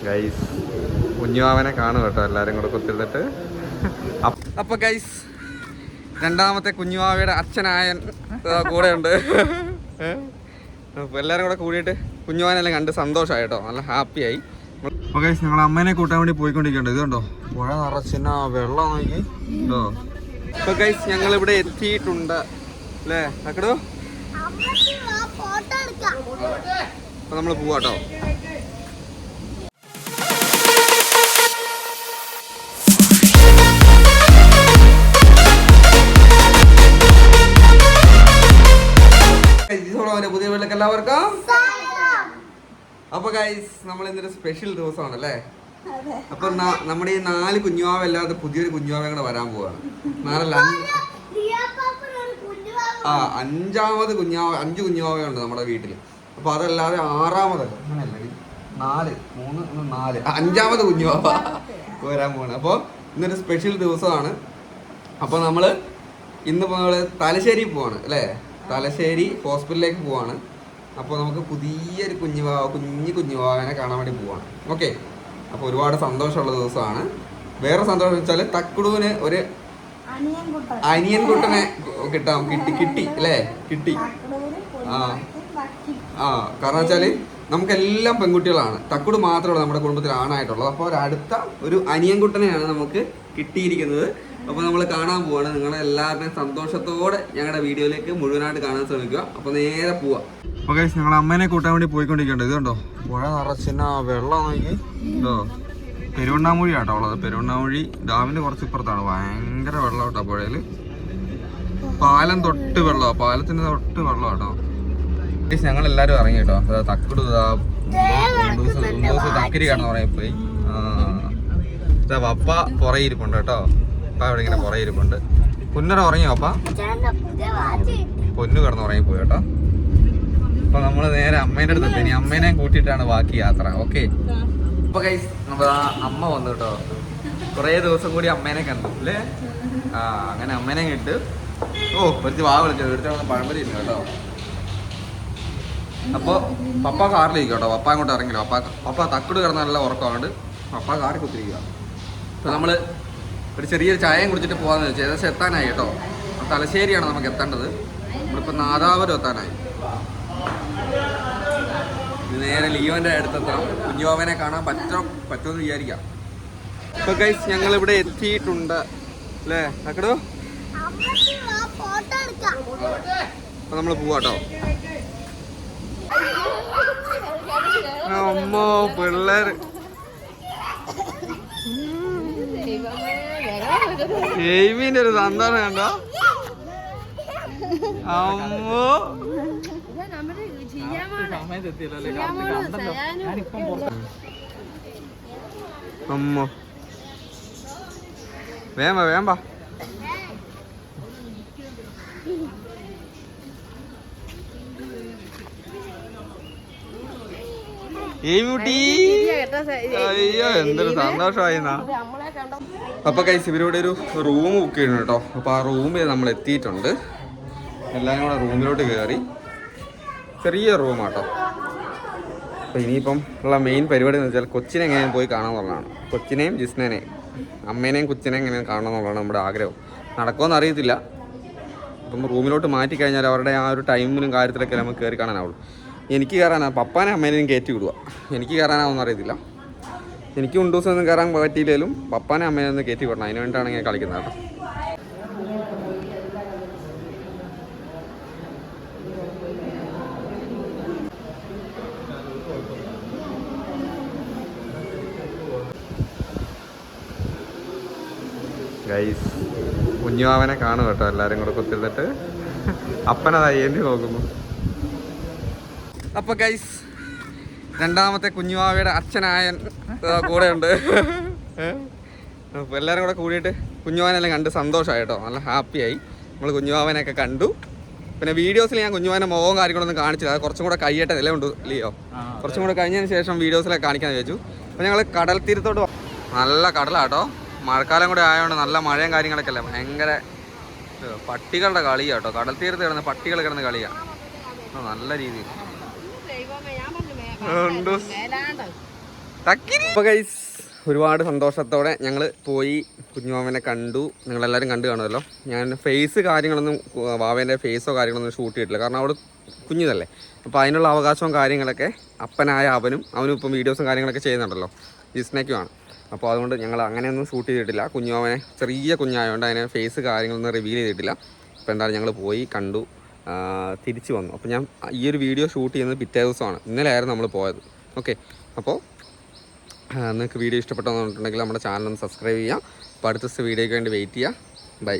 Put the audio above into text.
Guys കുഞ്ഞുവാവനെ കാണും കേട്ടോ എല്ലാവരും കൂടെ കുത്തിരുന്നിട്ട്. അപ്പോൾ ഗൈസ് രണ്ടാമത്തെ കുഞ്ഞുവാവയുടെ അച്ഛനായൻ കൂടെ ഉണ്ട്. അപ്പോൾ എല്ലാവരും കൂടെ കൂടിയിട്ട് കുഞ്ഞുവാനെല്ലാം കണ്ട് സന്തോഷമായി കേട്ടോ, നല്ല ഹാപ്പിയായി. അപ്പോൾ ഗൈസ് ഞങ്ങൾ അമ്മേനെ കൂട്ടാൻ വേണ്ടി പോയിക്കൊണ്ടിരിക്കുന്നുണ്ട്. ഇതുണ്ടോ പുഴ നിറച്ചിന വെള്ളം നോക്കി ഉണ്ടോ. അപ്പോൾ ഗൈസ് ഞങ്ങളിവിടെ എത്തിയിട്ടുണ്ട് അല്ലേ അക്കടോ. അപ്പോൾ നമ്മൾ പോവാട്ടോ. പുതിയ വീട്ടിലേക്ക് എല്ലാവർക്കും. അപ്പൊ ഗൈസ് നമ്മൾ ഇന്നൊരു സ്പെഷ്യൽ ദിവസമാണ് അല്ലേ. അപ്പൊ നമ്മുടെ ഈ 4 കുഞ്ഞുവാവ അല്ലാതെ പുതിയൊരു കുഞ്ഞുവാവ കൂടെ വരാൻ പോവാണ്. 5 കുഞ്ഞുവാവയുണ്ട് നമ്മുടെ വീട്ടിൽ. അപ്പൊ അതല്ലാതെ 6ാമത് അങ്ങനെയല്ല 5ാമത് കുഞ്ഞുവാവ വരാൻ പോവാണ്. അപ്പോൾ ഇന്നൊരു സ്പെഷ്യൽ ദിവസമാണ്. അപ്പൊ നമ്മള് ഇന്ന് തലശ്ശേരി പോവാണ് അല്ലേ. തലശ്ശേരി ഹോസ്പിറ്റലിലേക്ക് പോവാണ്. അപ്പോൾ നമുക്ക് പുതിയൊരു കുഞ്ഞുവാവനെ കാണാൻ വേണ്ടി പോവാണ്. ഓക്കെ. അപ്പോൾ ഒരുപാട് സന്തോഷമുള്ള ദിവസമാണ്. വേറെ സന്തോഷം വെച്ചാൽ തക്കുടുവിന് ഒരു അനിയൻകുട്ടനെ കിട്ടി അല്ലേ. കിട്ടി. കാരണം വെച്ചാൽ നമുക്കെല്ലാം പെൺകുട്ടികളാണ്. തക്കുട് മാത്രമല്ല നമ്മുടെ കുടുംബത്തിൽ ആണായിട്ടുള്ളത്. അപ്പോൾ അടുത്ത ഒരു അനിയൻകുട്ടനെയാണ് നമുക്ക് കിട്ടിയിരിക്കുന്നത്. അപ്പോൾ നമ്മൾ കാണാൻ പോവാണ്. നിങ്ങളെ എല്ലാവരുടെയും സന്തോഷത്തോടെ ഞങ്ങളുടെ വീഡിയോയിലേക്ക് മുഴുവനായിട്ട് കാണാൻ ശ്രമിക്കുക. അപ്പോൾ നേരെ പോവാം. അപ്പോൾ ഗൈസ് ഞങ്ങൾ അമ്മേനെ കൂട്ടാൻ വേണ്ടി പോയിക്കൊണ്ടിരിക്കുന്നുണ്ട്. ഇതുണ്ടോ പുഴ നിറച്ചിന വെള്ളം നോക്കി ഉണ്ടോ. പെരുവണ്ണാമൂഴി ആട്ടോ ഉള്ളത്. പെരുവണ്ണാമൂഴി ഡാമിന് കുറച്ച് ഇപ്പുറത്താണ്. ഭയങ്കര വെള്ളം കേട്ടോ പുഴയിൽ. പാലം തൊട്ട് വെള്ളമാണ്. പാലത്തിന് തൊട്ട് വെള്ളം കേട്ടോ. ഗൈസ് ഞങ്ങൾ എല്ലാവരും ഇറങ്ങി കേട്ടോ. തക്കുട് തക്കരി കാണാൻ തുടങ്ങിപ്പോയി. പപ്പ പുറയിരിപ്പുണ്ട് കേട്ടോ. പപ്പ ഇവിടെ ഇങ്ങനെ പുറയിരിപ്പുണ്ട്. പൊന്നര ഉറങ്ങിയോ പപ്പ? പൊന്നു കിടന്ന് ഉറങ്ങിപ്പോയി കേട്ടോ. അപ്പൊ നമ്മള് നേരെ അമ്മേന്റെ അടുത്ത് എത്തി. ഇനി അമ്മേനെ കൂട്ടിയിട്ടാണ് ബാക്കി യാത്ര. ഓക്കെ. അപ്പൊ ഗൈസ് നമ്മൾ അമ്മ വന്നു കേട്ടോ. കുറേ ദിവസം കൂടി അമ്മേനെ കണ്ടു അല്ലേ. അങ്ങനെ അമ്മേനെ കിട്ട്. കുറച്ച് വാ വിളിച്ചോ. എടുത്തോണ്ട് പഴംപൊരി ഇരുന്നു കേട്ടോ. അപ്പോൾ പപ്പ കാറിലിരിക്കും കേട്ടോ. പപ്പ അങ്ങോട്ട് ഇറങ്ങില്ല. പപ്പ തക്കുട് കിടന്ന നല്ല ഉറക്കമുണ്ട്. പപ്പ കാറിൽ കുത്തിരിക്കുക. അപ്പോൾ നമ്മൾ ഒരു ചെറിയൊരു ചായയും കുടിച്ചിട്ട് പോകാമെന്ന് വെച്ചാൽ ഏകദേശം എത്താനായി കേട്ടോ. തലശ്ശേരിയാണ് നമുക്ക് എത്തേണ്ടത്. നമ്മളിപ്പോൾ നാദാപുരം എത്താനായി. നേരെ ലിയോന്റെ അടുത്തെത്തണം. കുഞ്ഞുവാവനെ കാണാൻ പറ്റുമെന്ന് വിചാരിക്കാം. ഇപ്പൊ ഗൈസ് ഞങ്ങളിവിടെ എത്തിയിട്ടുണ്ട് അല്ലേ അക്കടോ. അപ്പൊ നമ്മൾ പോവാട്ടോ. അമ്മോ പിള്ളേര് എയ്മീന്റെ ഒരു സന്താനം കണ്ടോ. അമ്മോ അമ്മോ വേമ്പ അയ്യോ എന്തൊരു സന്തോഷമായി. അപ്പൊ കൈസ് ഇവരോട് ഒരു റൂം ബുക്ക് ചെയ്യണം കേട്ടോ. അപ്പൊ ആ റൂമിൽ നമ്മൾ എത്തിയിട്ടുണ്ട്. എല്ലാവരും കൂടെ റൂമിലോട്ട് കയറി. ചെറിയ റൂമാട്ടോ. അപ്പോൾ ഇനിയിപ്പം ഉള്ള മെയിൻ പരിപാടി എന്ന് വെച്ചാൽ കൊച്ചിനെ എങ്ങനെയും പോയി കാണാമെന്നുള്ളതാണ്. കൊച്ചിനെയും ജിസ്നേനെയും അമ്മേനെയും കൊച്ചിനെയും എങ്ങനെയും കാണണമെന്നുള്ളതാണ് നമ്മുടെ ആഗ്രഹം. നടക്കുമെന്ന് അറിയത്തില്ല. അപ്പം റൂമിലോട്ട് മാറ്റിക്കഴിഞ്ഞാൽ അവരുടെ ആ ഒരു ടൈമിനും കാര്യത്തിലൊക്കെ നമുക്ക് കയറി കാണാനാവുള്ളൂ. എനിക്ക് കയറാനാണ്. പപ്പാനെ അമ്മേനെയും കയറ്റി വിടുക. എനിക്ക് കയറാനാവുമെന്ന് അറിയത്തില്ല. എനിക്ക് ഉണ്ടൂസൊന്നും കയറാൻ പറ്റിയില്ലെങ്കിലും പപ്പാനെ അമ്മേനെ ഒന്ന് കയറ്റി വിടണം. അതിന് വേണ്ടിയിട്ടാണ് ഞാൻ കളിക്കുന്നത് കേട്ടോ. ഗൈസ് കുഞ്ഞുവാവനെ കാണും കേട്ടോ. എല്ലാവരും കൂടെ കുത്തിരുന്നിട്ട് അപ്പനതായി എന്തി നോക്കുന്നു. അപ്പോൾ ഗൈസ് രണ്ടാമത്തെ കുഞ്ഞുവാവയുടെ അച്ഛനായൻ കൂടെ ഉണ്ട്. അപ്പോൾ എല്ലാവരും കൂടെ കൂടിയിട്ട് കുഞ്ഞുവാനെല്ലാം കണ്ട് സന്തോഷമായി കേട്ടോ, നല്ല ഹാപ്പിയായി. നമ്മൾ കുഞ്ഞുവാവനെയൊക്കെ കണ്ടു. പിന്നെ വീഡിയോസിൽ ഞാൻ കുഞ്ഞുവാൻ്റെ മുഖവും കാര്യങ്ങളൊന്നും കാണിച്ചില്ല. അത് കുറച്ചും കൂടെ കഴിയട്ടെ നില ഉണ്ട് ലിയോ. കുറച്ചും കൂടെ കഴിഞ്ഞതിന് ശേഷം വീഡിയോസിലൊക്കെ കാണിക്കാമെന്ന് വിചാരിച്ചു. അപ്പോൾ ഞങ്ങൾ കടൽ തീരത്തോട്ട്, നല്ല കടലാട്ടോ. മഴക്കാലം കൂടെ ആയതുകൊണ്ട് നല്ല മഴയും കാര്യങ്ങളൊക്കെ അല്ലേ. ഭയങ്കര പട്ടികളുടെ കളിയാണ് കേട്ടോ. കടൽ തീരത്ത് കിടന്ന് പട്ടികൾ കിടന്ന് കളിയാണ് നല്ല രീതിയിൽ. അപ്പോൾ ഗൈസ് ഒരുപാട് സന്തോഷത്തോടെ ഞങ്ങൾ പോയി കുഞ്ഞുമാമനെ കണ്ടു. നിങ്ങളെല്ലാവരും കണ്ടു കാണുമല്ലോ. ഞാൻ ഫേസ് കാര്യങ്ങളൊന്നും വാവേൻ്റെ ഫേസോ കാര്യങ്ങളൊന്നും ഷൂട്ട് ചെയ്തിട്ടില്ല, കാരണം അവിടെ കുഞ്ഞിതല്ലേ. അപ്പോൾ അതിനുള്ള അവകാശവും കാര്യങ്ങളൊക്കെ അപ്പനായ അവനും ഇപ്പം വീഡിയോസും കാര്യങ്ങളൊക്കെ ചെയ്യുന്നുണ്ടല്ലോ, ജിസ്നയ്ക്കുമാണ്. അപ്പോൾ അതുകൊണ്ട് ഞങ്ങൾ അങ്ങനെയൊന്നും ഷൂട്ട് ചെയ്തിട്ടില്ല. കുഞ്ഞുമാമനെ ചെറിയ കുഞ്ഞായതുകൊണ്ട് അതിനെ ഫേസ് കാര്യങ്ങളൊന്നും റിവീൽ ചെയ്തിട്ടില്ല. അപ്പോൾ എന്തായാലും ഞങ്ങൾ പോയി കണ്ടു, തിരിച്ചു വന്നു. അപ്പോൾ ഞാൻ ഈ ഒരു വീഡിയോ ഷൂട്ട് ചെയ്യുന്നത് പിറ്റേ ദിവസമാണ്, ഇന്നലെ ആയിരുന്നു നമ്മൾ പോയത്. ഓക്കെ, അപ്പോൾ നിങ്ങൾക്ക് വീഡിയോ ഇഷ്ടപ്പെട്ടെന്ന് പറഞ്ഞിട്ടുണ്ടെങ്കിൽ നമ്മുടെ ചാനൽ ഒന്ന് സബ്സ്ക്രൈബ് ചെയ്യാം. അപ്പോൾ അടുത്ത വീഡിയോയ്ക്ക് വേണ്ടി വെയിറ്റ് ചെയ്യുക. ബൈ.